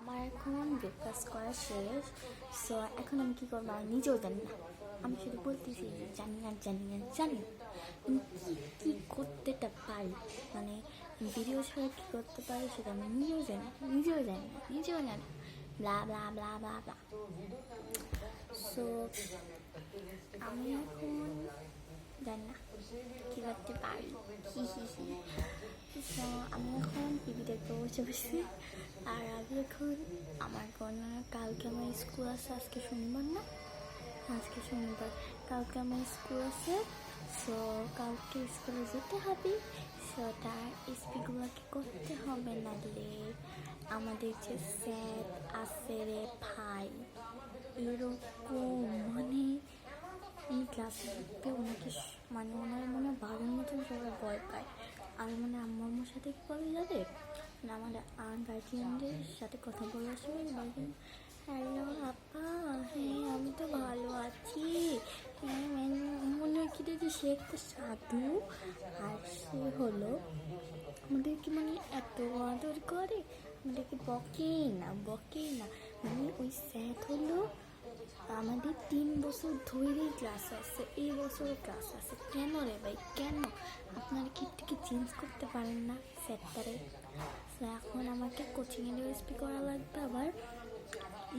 আমার এখন ব্রেকফাস্ট করা শেষ। সো এখন আমি কী করবো আমি নিজেও জানি না। আমি শুধু বলতেছি জানি না জানি না জানি না আমি কী করতেটা পারি, মানে ভিডিও ছাড়া কী করতে পারি সেটা আমি নিজেও জানি না ব্লা ব্লা ব্লা ব্লা ব্লা। সো আমি এখন জানি না কী করতে পারি, সো আমি এখন টিভি দেখতে বসে বসে। আর আমি এখন আমার কোনো কালকে আমার স্কুল আছে, আজকে শনিবার না, আজকে শনিবার, কালকে আমার স্কুল আছে। সো কালকে স্কুলে যেতে হবে। সো তার স্পিকগুলোকে করতে হবে, নাহলে আমাদের যে স্যার আছে রে ভাই এরকম, মানে এই ক্লাসে ঢুকতে ওনাকে মানে ওনার মনে বাড়ির মতন সবাই ভয় পায়। আর মানে আম্মার সাথে কি বলা যাবে না, আমাদের গার্জিয়ানদের সাথে কথা বলার সময় বলবেন হ্যালো আপা, হ্যাঁ আমি তো ভালো আছি, হ্যাঁ মনে হয় কি দেখি সে একটা সাধু। আর সে হলো আমাদেরকে মানে এত আদর করে, আমাদেরকে বকেই না মানে ওই স্যার হলো আমাদের 3 বছর ধরেই ক্লাস আছে, এই বছরও ক্লাস আছে। কেন রে ভাই কেন? আপনারা কি একটু চেঞ্জ করতে পারেন না স্যারটারে? এখন আমাকে কোচিংয়ের ওএসপি করা লাগবে, আবার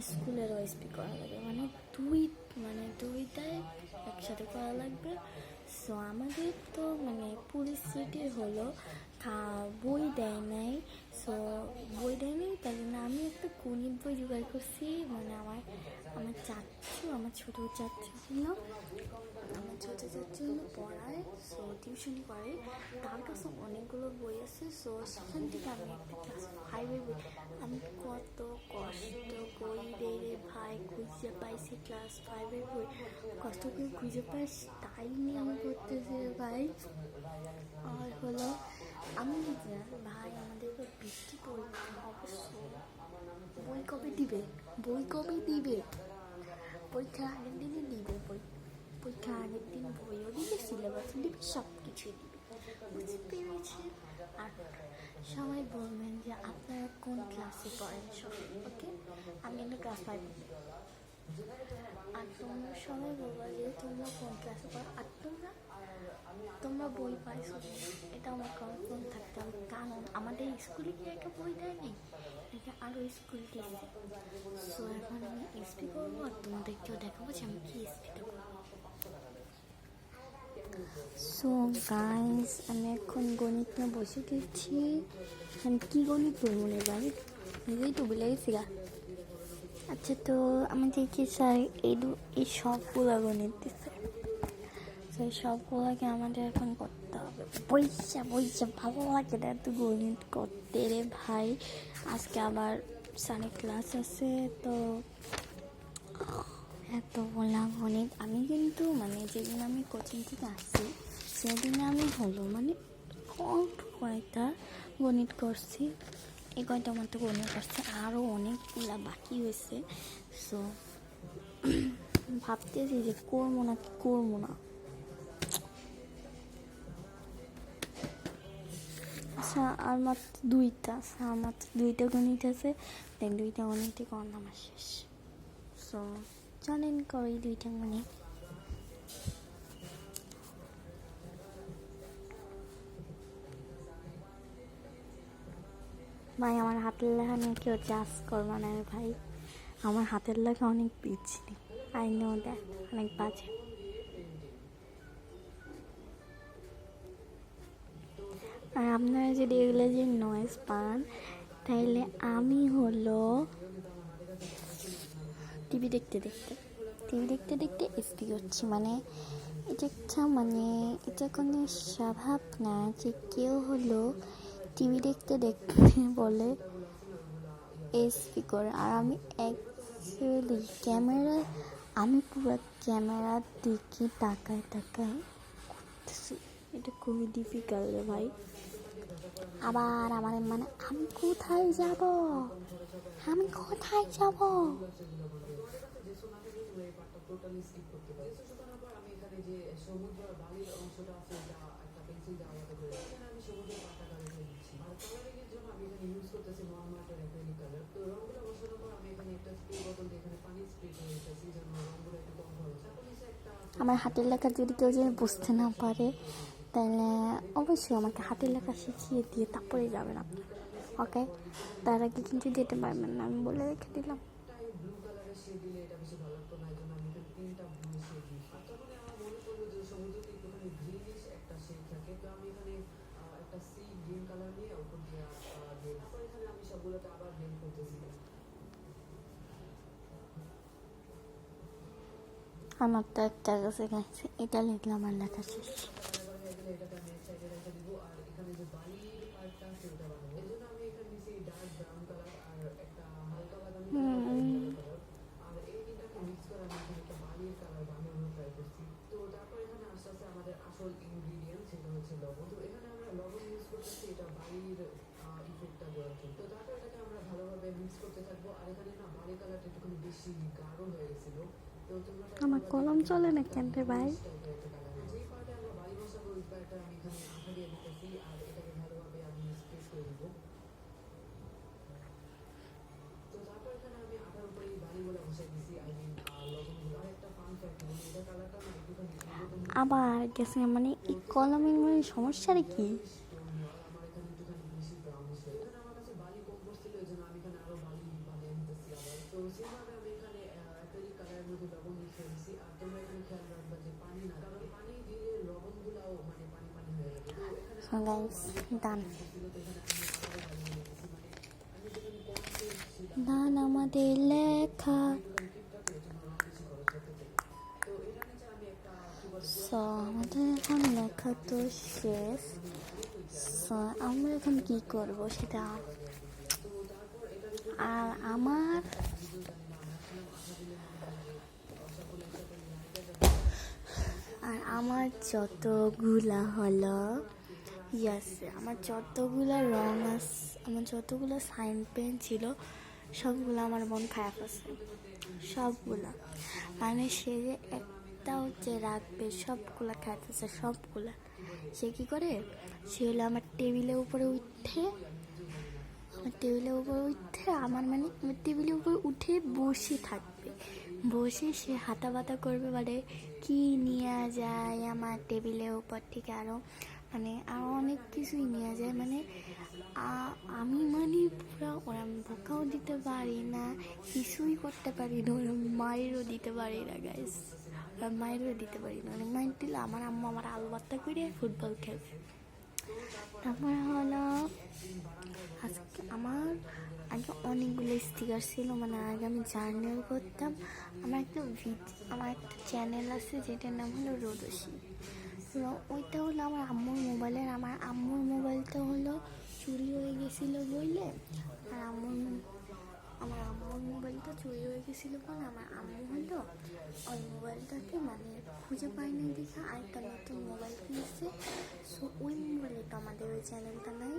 স্কুলের ওএসপি করা লাগবে, মানে দুইটাই একসাথে করা লাগবে। সো আমাদের তো মানে পরিস্থিতি হলো বই দেয় নাই। সো বই দেয় নাই, তাই জন্য আমি একটা গণিত বই জোগাড় করছি। মানে আমার ছোটো চাচ্ছু হলো পড়ায়, সো টিউশনি করে, তার কাছে অনেকগুলো বই আছে। সো সেখান থেকে আমি একটা ক্লাস 5-এর বই, আমি কত কষ্ট বই রে ভাই খুঁজে পাইছি, ক্লাস 5-এর বই কষ্ট করে খুঁজে পাই, তাই নিয়ে আমি পড়তেছি ভাই। আর হলো আমি ভাই আমাদের বৃষ্টি পরীক্ষা অবশ্যই, বই কবে দিবে পরীক্ষার আগের দিনে দিবে বই, পরীক্ষার আগের দিন বইও দিবে, সিলেবাস দিবে, সব কিছুই দিবে, বুঝতে পেরেছে? আর সবাই বলবেন যে আপনারা কোন ক্লাসে পড়েন সব, ওকে? আমি কিন্তু ক্লাস 5। আর তোমরা সবাই বলবো যে তোমরা কোন ক্লাসে পড়ো, আর তোমরা বই পাইছো, এটা আমার কনফার্ম থাকতে হবে, কারণ আমাদের স্কুলে কি একটা বই দেয়নি, এটা আরও স্কুল দিয়েছে। সো এখন আমি এসপি করবো আর তোমাদেরকেও দেখাবো যে আমি কি এসপিটা করবো। সো গাইস আমি এখন গণিত নিয়ে বসে গেছি। আমি কী গণিত বলবো না ভাই, নিজেই তো বলে গেছি গা। আচ্ছা, তো আমাদেরকে স্যার এই সবগুলো গণিত দিচ্ছে, সেই সবগুলোকে আমাদের এখন করতে হবে। বইসা ভালো লাগে না এত গণিত করতে রে ভাই। আজকে আবার স্যারের ক্লাস আছে, তো এত বলা গণিত। আমি কিন্তু মানে যেদিন আমি কোচিং থেকে আসছি সেদিনে আমি হলো মানে কয়েকটা গণিত করছি, এই কয়টা মতো গণিত করছে, আরও অনেকগুলা বাকি হয়েছে। সো ভাবতেছি যে করবো না। আচ্ছা আর মাত্র দুইটা গণিত আছে, দেন দুইটা গণিতে করানো আমার শেষ। সো জানেন করি দুইটা গণিত। ভাই আমার হাতের লেখা নিয়ে কেউ চাষ করবা না ভাই, আমার হাতের লেখা অনেক পিছলি, আই নো দ্যাট, অনেক বাজে। আর আপনারা যদি এগুলো যে নয়েজ পান, তাইলে আমি হলো টিভি দেখতে এসপি করছি। মানে এটা কোনো স্বভাব না যে কেউ হলো টিভি দেখতে বলে এসপি করে। আর আমি অ্যাকচুয়ালি আমি পুরো ক্যামেরার দিকে তাকায় করতেছি, এটা খুবই ডিফিকাল্ট রে ভাই। আবার আমার মানে আমি কোথায় যাব টোটালি স্কিপ করতে পারি। আমি এখানে যে সবুজ আর বালির অংশটা আছে, এটা একটা পেন্সিল দিয়ে আলাদা করে আমি সবুজ আর পাতা কালার নিচ্ছি। আর কালারিং এর জন্য আমি এখানে ইউজ করতেছি নর্মাল একটা অ্যাক্রিলিক কালার। তো রংগুলো অবশ্য আমার হাতের লেখা যদি কেউ যদি বুঝতে না পারে তাহলে অবশ্যই আমাকে হাতের লেখা শিখিয়ে দিয়ে তারপরে যাবেন আপনি, ওকে? তার আগে কিন্তু যেতে পারবেন না, আমি বলে রেখে দিলাম। তাই ব্লু কালারের শেড দিলে এটা বেশি ভালো লাগতো না, এই জন্য আমি এখানে তিনটা ব্লু শেড দিই। আর তখন আমার মনে পড়লো যে সমুদ্রতে একটুখানি গ্রিনিশ একটা শেড থাকে, তো আমি এখানে একটা সি গ্রিন কালার নিয়ে উপর দিয়ে দিই। তারপর এখানে আমি সবগুলোকে আবার ব্লেন্ড করতেছি। আমার তো একটা কাছে গেছে, এটা লিখলাম আর লেখা শেষ। কালার হয়ে গেলে এটাকে আমি এক সাইডে রেখে দিব। আর এখানে যে বালির পার্টটা আছে ওটা বানাবো, এই জন্য আমি এখানে নিচে ডার্ক ব্রাউন কালার আর একটা হালকা বাদামি কালার, আর এই তিনটাকে মিক্স করে আমি এখানে একটা বালির কালার বানানোর ট্রাই করছি। তো তারপর এখানে আস্তে আস্তে আমাদের আসল ইনগ্রিডিয়েন্ট, সেটা হচ্ছে লবণ। তো এখানে আমরা লবণ ইউজ করতেছি এটা বালির ইফেক্টটা দেওয়ার জন্য। তো তারপর এটাকে আমরা ভালোভাবে মিক্স করতে থাকবো। আর এখানে না বালি কালারটা একটুখানি বেশি গাঢ় হয়ে গেছিল, তো তোমরা আমার কলম চলে না কেন রে ভাই? যেই পার্টে আমরা বালি বসাবো ওই পার্টে আমি এখানে আঠা দিয়ে দিতেছি, আর এটাকে ভালোভাবে আমি স্প্রেস করে দিব। তো তারপর এখানে আমি আঠার উপরে এই বালিগুলো বসাই দিছি, আই মিন লবণগুলো। আর একটা ফান ফ্যাক্ট বলি, এটা কালারটা না একটুখানি আবার গেছে মানে এই কলমের মানে সমস্যাটা কি? আমার এখানে একটুখানি বেশি ব্রাউনিশ হয়ে এখানে আমার কাছে বালি কম পড়ছিল, এই জন্য আমি এখানে আরো বালি বানিয়ে নিতেছি আবার। তো সেভাবে আমি এখানে অ্যাক্রিলিক কালারের মধ্যে লবণ মিশিয়ে দিছি। আর তোমরা এখানে খেয়াল রাখবা যে পানি না, কারণ পানি দিলে লবণগুলাও মানে পানি পানি হয়ে যাবে। তো এখানে So guys, done. দান আমাদের লেখা। সো আমাদের এখন লেখা তো শেষ। সো আমরা এখন কি করব সেটা, আর আমার যতগুলা হলো আমার যতগুলা রং আছে, আমার যতগুলো সাইন পেন ছিল সবগুলো আমার বোন খারাপ আছে, সবগুলা। মানে সে যে একটা হচ্ছে রাখবে সবগুলা খাইতেছে সবগুলা। সে কি করে, সে হলো আমার টেবিলের উপরে উঠে আমার মানে আমার টেবিলের উপর উঠে বসে থাকবে, বসে সে হাতা বাতা করবে, মানে কি নিয়ে যায় আমার টেবিলের উপর থেকে আরও অনেক কিছুই নিয়ে যায়। মানে আমি মানে পুরো ওরা বোকাও দিতে পারি না, কিছুই করতে পারি না, ওরা মায়েরও দিতে পারি না গাইস, ওরা মায়েরও দিতে পারি না। অনেক মায়ের দিলে আমার আম্মু আমার আলু ভর্তা করে ফুটবল খেলবে। তারপরে হলো আজকে আমার আগে অনেকগুলো স্টিকার ছিল, মানে আগে আমি জার্নাল করতাম। আমার একটা চ্যানেল আছে যেটার নাম হলো রোদসী। ওইটা হলো আমার আম্মুর মোবাইলের, আমার আম্মুর মোবাইলটা হলো চুরি হয়ে গেছিলো বললে, আর আমার আম্মুর মোবাইলটা চুরি হয়ে গেছিলো বলে আমার আম্মু হলো ওই মোবাইলটাকে মানে খুঁজে পায়নি দেখে আরেকটা নতুন মোবাইল কিনেছে। সো ওই মোবাইলে তো আমাদের ওই চ্যানেলটা নাই।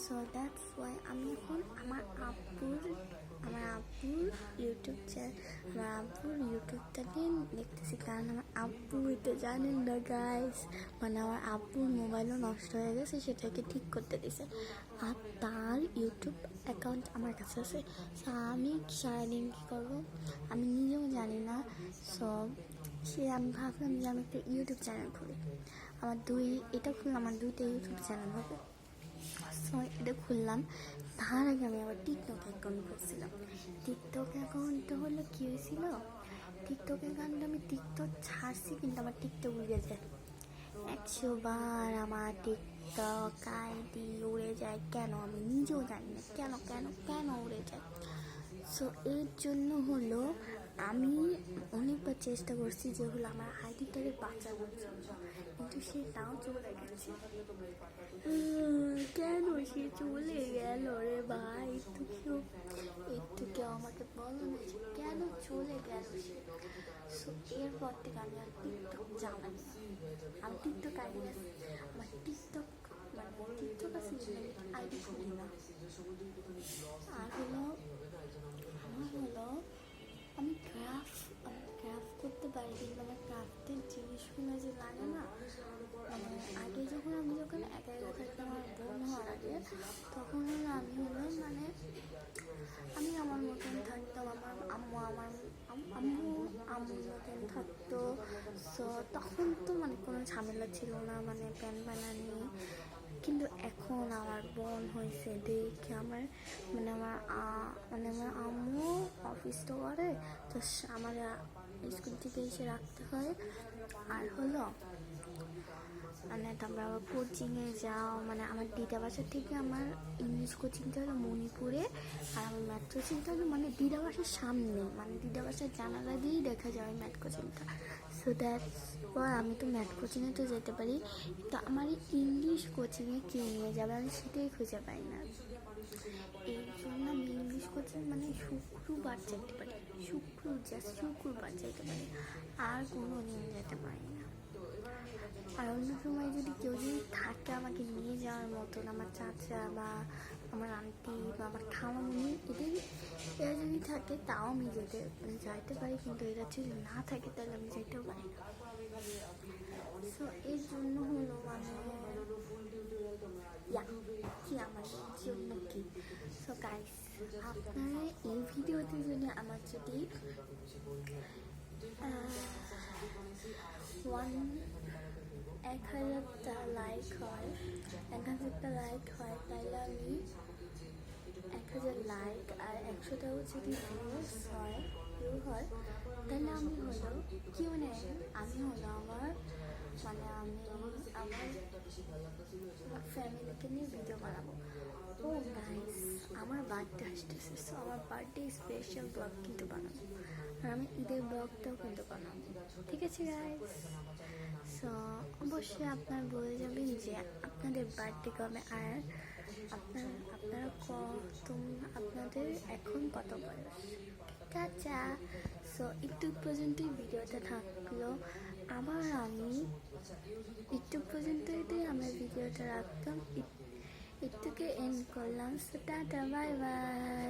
সো দ্যাটস ওয়াই আমি এখন আমার আব্বুর ইউটিউবটাকে দেখতেছি, কারণ আমার আব্বু হইতে জানেন না গাইস, মানে আমার আব্বুর মোবাইলও নষ্ট হয়ে গেছে, সেটাকে ঠিক করতে দিছে। আর তার ইউটিউব অ্যাকাউন্ট আমার কাছে আছে। সো আমি সারাদিন কী করবো আমি নিজেও জানি না। আমি ভাবলাম যে আমি একটা ইউটিউব চ্যানেল খুলি, এটা খুললাম, আমার 2টা ইউটিউব চ্যানেল হবে। সো এটা খুললাম, তার আগে আমি আবার টিকটক অ্যাকাউন্ট করছিলাম। টিকটক অ্যাকাউন্টটা হলো কী হয়েছিল, টিকটক অ্যাকাউন্টে আমি টিকটক ছাড়ছি কিন্তু আমার টিকটক উড়ে যায় 100 বার। আমার টিকটক আইডি উড়ে যায় কেন আমি নিজেও জানি না, কেন উড়ে যায়। সো এর জন্য হলো আমি অনেকবার চেষ্টা করছি যে হলো আমার আইডিটাকে বাঁচানোর জন্য, কিন্তু সে তাও চলে গেছে। কেন সে চলে গেল রে ভাই, একটু কেউ আমাকে বলো না যে কেন চলে গেল সে। সো এরপর থেকে আমি আর টিকটক চালাই না, আমি টিকটক আইডি আছে, আমার টিকটক আছে আইডি খুলি না। আর হলো আমি ক্রাফট করতে পারি, কিন্তু আমার ক্রাফটের জিনিসগুলো যে লাগে না, মানে আগে যখন একা থাকতাম আমার বোন হওয়ার আগে, তখন হলো আমি আমার মতন থাকতাম। আমার আম্মু আম্মুর মতন থাকতো। সো তখন তো মানে কোনো ঝামেলা ছিল না, মানে প্যান বানানি। কিন্তু এখন আমার বোন হয়েছে দেখে আমার আমার আম্মু অফিস তো করে, তো আমার স্কুল থেকে এসে রাখতে হয়। আর হলো মানে তারপর আবার কোচিংয়ে যাও, মানে আমার দিদা বাসা থেকে আমার ইংলিশ কোচিংটা হলো মণিপুরে, আর আমার ম্যাথ কোচিংটা হলো মানে দিদা বাসার সামনে, মানে দিদা বাসার জানালা দিয়েই দেখা যায় ম্যাথ কোচিংটা। সো দ্যাটস ওয়াই আমি তো ম্যাথ কোচিংয়ে তো যেতে পারি, তো আমার ইংলিশ কোচিংয়ে কে নিয়ে যাবে আমি সেটাই খুঁজে পাই না। এই জন্য আমি ইংলিশ কোচিং মানে শুক্রবার যেতে পারি, শুক্রবার যেতে পারি, আর কোনো দিন যেতে পারি না। আর অন্য সময় যদি কেউ যদি থাকে আমাকে নিয়ে যাওয়ার মতন, আমার চাচা বা আমার আন্টি বা আমার খালামুনি এরা যদি থাকে তাও আমি যাইতে পারি, কিন্তু এরা যদি না থাকে তাহলে আমি যেতেও পারি না। সো এর জন্য হলো মানে কি আমার জন্য কি। সো গাইস, আপনারা এই ভিডিওতে যদি আমার যদি 1,000টা লাইক হয়, 1,000টা লাইক হয়, তাহলে আমি 1,000 লাইক আর 100টাও যদি ভিউ হয়, তাহলে আমি হলো কি মানে আমি হলো আমার মানে আমি আমার ফ্যামিলিকে নিয়ে ভিডিও বানাবো। ও গাইস, আমার বার্থডে আসতেছে, সো আমার বার্থডে স্পেশাল ব্লগ কিন্তু বানাবো, আর আমি ঈদের ব্লগটাও কিন্তু বানাবো। ঠিক আছে গাইস? সো অবশ্যই আপনারা বলে যাবেন যে আপনাদের বার্থডে কবে, আর আপনাদের এখন কত বয়স। চাচা, সো একটু পর্যন্তই ভিডিওটা থাকলো। আবার আমি একটু পর্যন্তই আমার ভিডিওটা রাখতাম, একটুকে এন্ড করলাম। So tata, bye bye.